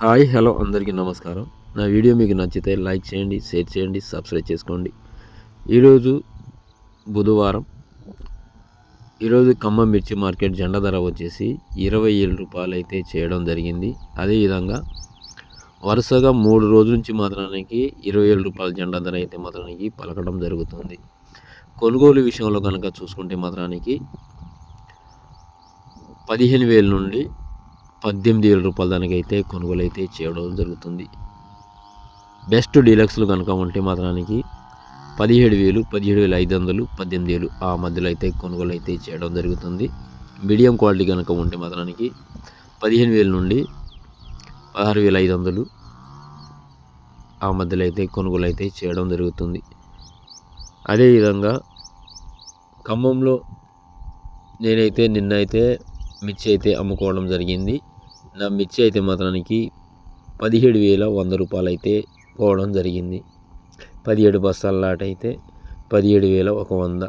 Hi hello అందరికీ నమస్కారం. నా వీడియో మీకు నచ్చితే లైక్ చేయండి, షేర్ చేయండి, సబ్స్క్రైబ్ చేసుకోండి. ఈరోజు బుధవారం. ఈరోజు ఖమ్మం మిర్చి మార్కెట్ జెండా ధర వచ్చేసి 27 రూపాయలు అయితే చేయడం జరిగింది. అదేవిధంగా వరుసగా 3 రోజుల నుంచి మాత్రానికి 27 రూపాయల జెండా ధర అయితే మాత్రానికి పలకడం జరుగుతుంది. కొనుగోలు విషయంలో కనుక చూసుకుంటే మాత్రానికి 15,000 నుండి 18,000 రూపాయల దానికైతే కొనుగోలు అయితే చేయడం జరుగుతుంది. బెస్ట్ డీలక్స్లు కనుక ఉంటే మాత్రానికి 17,000, 17,500, 18,000 ఆ మధ్యలో అయితే కొనుగోలు అయితే చేయడం జరుగుతుంది. మీడియం క్వాలిటీ కనుక ఉంటే మాత్రానికి 15,000 నుండి 16,500 ఆ మధ్యలో అయితే కొనుగోలు అయితే చేయడం జరుగుతుంది. అదేవిధంగా ఖమ్మంలో నేనైతే నిన్నైతే మిర్చి అయితే అమ్ముకోవడం జరిగింది. నా మిర్చి అయితే మాత్రానికి 17,100 రూపాయలు అయితే పోవడం జరిగింది. 17 బస్తాల లాట్ అయితే 17,100.